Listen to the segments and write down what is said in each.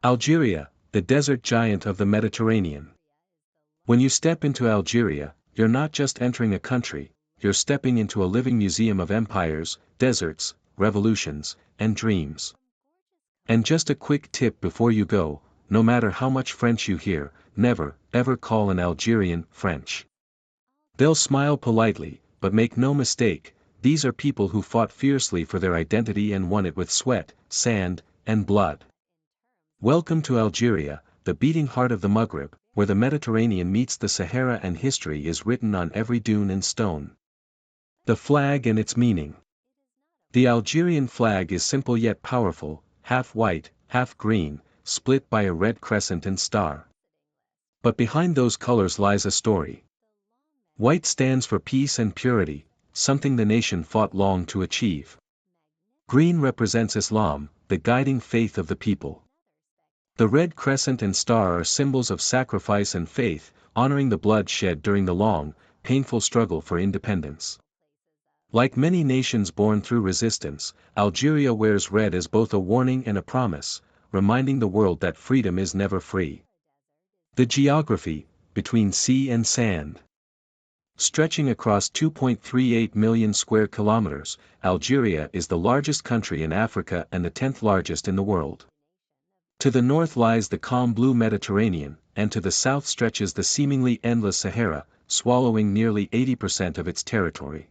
Algeria, the desert giant of the Mediterranean. When you step into Algeria, you're not just entering a country, you're stepping into a living museum of empires, deserts, revolutions, and dreams. And just a quick tip before you go, no matter how much French you hear, never, ever call an Algerian French. They'll smile politely, but make no mistake, these are people who fought fiercely for their identity and won it with sweat, sand, and blood. Welcome to Algeria, the beating heart of the Maghreb, where the Mediterranean meets the Sahara and history is written on every dune and stone. The flag and its meaning. The Algerian flag is simple yet powerful, half white, half green, split by a red crescent and star. But behind those colors lies a story. White stands for peace and purity, something the nation fought long to achieve. Green represents Islam, the guiding faith of the people. The red crescent and star are symbols of sacrifice and faith, honoring the blood shed during the long, painful struggle for independence. Like many nations born through resistance, Algeria wears red as both a warning and a promise, reminding the world that freedom is never free. The geography, between sea and sand. Stretching across 2.38 million square kilometers, Algeria is the largest country in Africa and the 10th largest in the world. To the north lies the calm blue Mediterranean, and to the south stretches the seemingly endless Sahara, swallowing nearly 80% of its territory.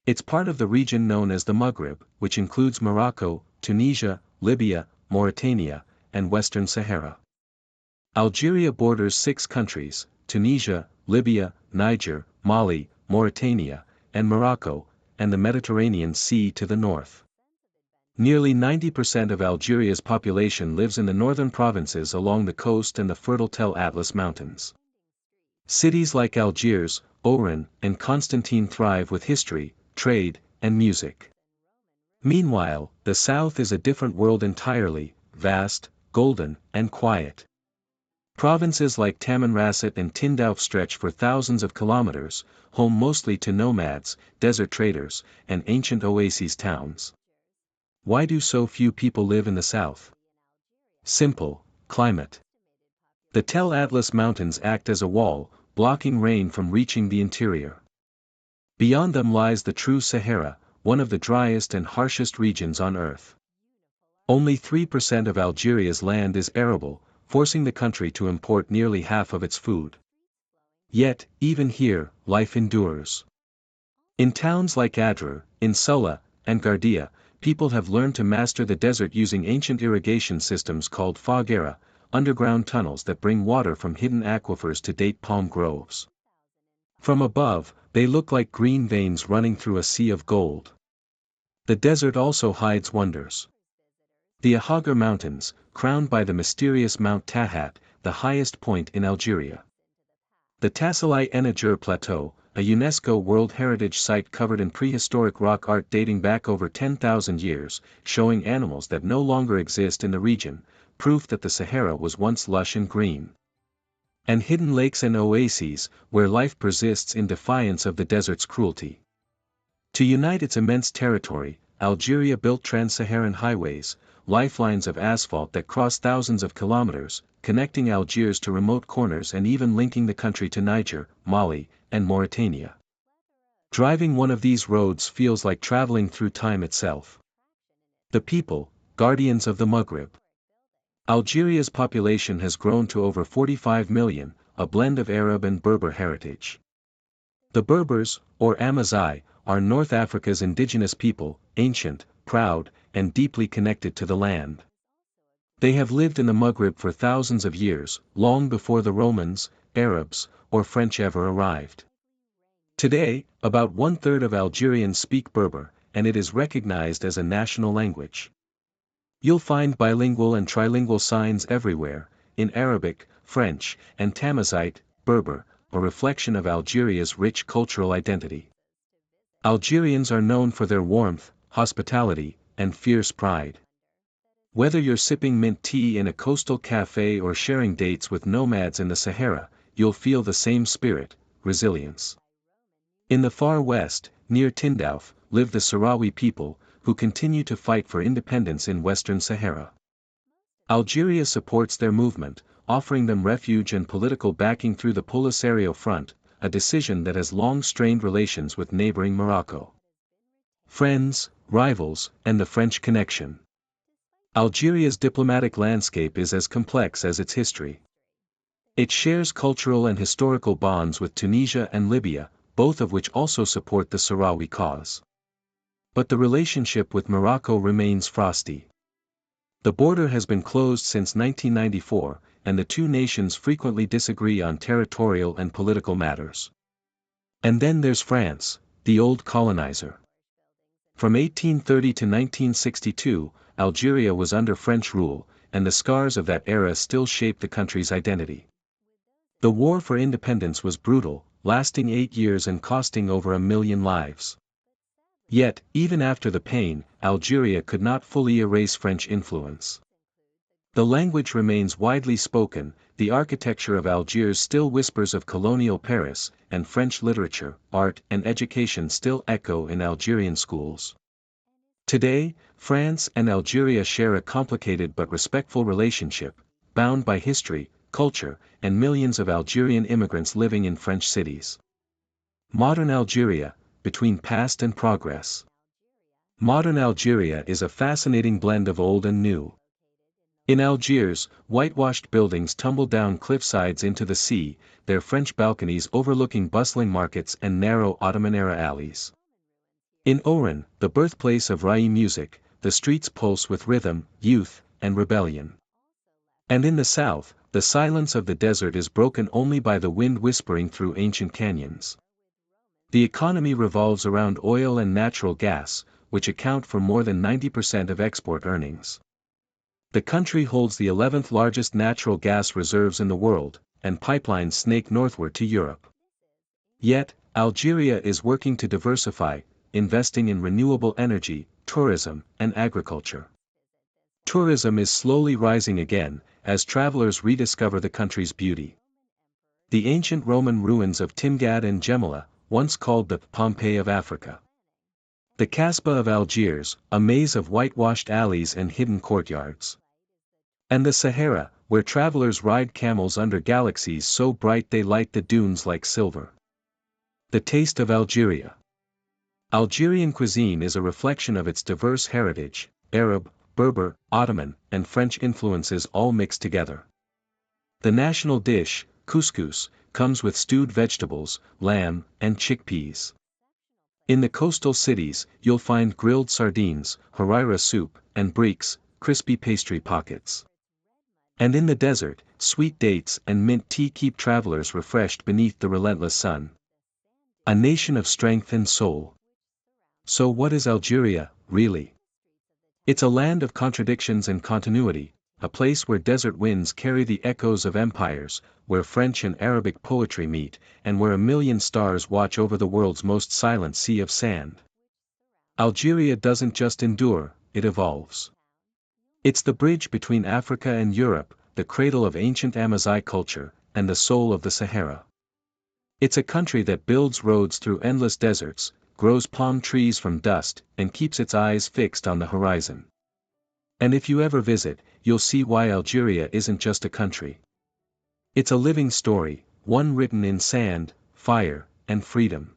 It's part of the region known as the Maghreb, which includes Morocco, Tunisia, Libya, Mauritania, and Western Sahara. Algeria borders 6 countries, Tunisia, Libya, Niger, Mali, Mauritania, and Morocco, and the Mediterranean Sea to the north. Nearly 90% of Algeria's population lives in the northern provinces along the coast and the fertile Tel Atlas Mountains. Cities like Algiers, Oran, and Constantine thrive with history, trade, and music. Meanwhile, the south is a different world entirely, vast, golden, and quiet. Provinces like Tamanrasset and Tindouf stretch for thousands of kilometers, home mostly to nomads, desert traders, and ancient oasis towns. Why do so few people live in the south? Simple, climate. The Tel Atlas Mountains act as a wall, blocking rain from reaching the interior. Beyond them lies the true Sahara, one of the driest and harshest regions on Earth. Only 3% of Algeria's land is arable, forcing the country to import nearly half of its food. Yet, even here, life endures. In towns like Adrar, Insula, and Gardia, people have learned to master the desert using ancient irrigation systems called fougera, underground tunnels that bring water from hidden aquifers to date palm groves. From above, they look like green veins running through a sea of gold. The desert also hides wonders. The Ahagar Mountains, crowned by the mysterious Mount Tahat, the highest point in Algeria. The Tasselai Enager Plateau, a UNESCO World Heritage Site covered in prehistoric rock art dating back over 10,000 years, showing animals that no longer exist in the region, proof that the Sahara was once lush and green. And hidden lakes and oases, where life persists in defiance of the desert's cruelty. To unite its immense territory, Algeria built trans-Saharan highways, lifelines of asphalt that cross thousands of kilometers, connecting Algiers to remote corners and even linking the country to Niger, Mali, and Mauritania. Driving one of these roads feels like traveling through time itself. The people, guardians of the Maghreb. Algeria's population has grown to over 45 million, a blend of Arab and Berber heritage. The Berbers, or Amazigh, are North Africa's indigenous people, ancient, proud, and deeply connected to the land. They have lived in the Maghreb for thousands of years, long before the Romans, Arabs, or French ever arrived. Today, about 1/3 of Algerians speak Berber, and it is recognized as a national language. You'll find bilingual and trilingual signs everywhere, in Arabic, French, and Tamazight, Berber, a reflection of Algeria's rich cultural identity. Algerians are known for their warmth, hospitality, and fierce pride. Whether you're sipping mint tea in a coastal cafe or sharing dates with nomads in the Sahara, you'll feel the same spirit, resilience. In the far west, near Tindouf, live the Sahrawi people, who continue to fight for independence in Western Sahara. Algeria supports their movement, offering them refuge and political backing through the Polisario Front, a decision that has long strained relations with neighboring Morocco. Friends, rivals, and the French connection. Algeria's diplomatic landscape is as complex as its history. It shares cultural and historical bonds with Tunisia and Libya, both of which also support the Sahrawi cause. But the relationship with Morocco remains frosty. The border has been closed since 1994, and the two nations frequently disagree on territorial and political matters. And then there's France, the old colonizer. From 1830 to 1962, Algeria was under French rule, and the scars of that era still shape the country's identity. The war for independence was brutal, lasting 8 years and costing over 1 million lives. Yet, even after the pain, Algeria could not fully erase French influence. The language remains widely spoken, the architecture of Algiers still whispers of colonial Paris, and French literature, art, and education still echo in Algerian schools. Today, France and Algeria share a complicated but respectful relationship, bound by history, culture, and millions of Algerian immigrants living in French cities. Modern Algeria, between past and progress. Modern Algeria is a fascinating blend of old and new. In Algiers, whitewashed buildings tumble down cliffsides into the sea, their French balconies overlooking bustling markets and narrow Ottoman-era alleys. In Oran, the birthplace of Rai music, the streets pulse with rhythm, youth, and rebellion. And in the south, the silence of the desert is broken only by the wind whispering through ancient canyons. The economy revolves around oil and natural gas, which account for more than 90% of export earnings. The country holds the 11th largest natural gas reserves in the world, and pipelines snake northward to Europe. Yet, Algeria is working to diversify, investing in renewable energy, tourism, and agriculture. Tourism is slowly rising again, as travelers rediscover the country's beauty. The ancient Roman ruins of Timgad and Gemala, once called the Pompeii of Africa. The Kasbah of Algiers, a maze of whitewashed alleys and hidden courtyards. And the Sahara, where travelers ride camels under galaxies so bright they light the dunes like silver. The taste of Algeria. Algerian cuisine is a reflection of its diverse heritage, Arab, Berber, Ottoman, and French influences all mixed together. The national dish, couscous, comes with stewed vegetables, lamb, and chickpeas. In the coastal cities, you'll find grilled sardines, harira soup, and briques, crispy pastry pockets. And in the desert, sweet dates and mint tea keep travelers refreshed beneath the relentless sun. A nation of strength and soul. So what is Algeria, really? It's a land of contradictions and continuity, a place where desert winds carry the echoes of empires, where French and Arabic poetry meet, and where 1 million stars watch over the world's most silent sea of sand. Algeria doesn't just endure, it evolves. It's the bridge between Africa and Europe, the cradle of ancient Amazigh culture, and the soul of the Sahara. It's a country that builds roads through endless deserts, grows palm trees from dust, and keeps its eyes fixed on the horizon. And if you ever visit, you'll see why Algeria isn't just a country. It's a living story, one written in sand, fire, and freedom.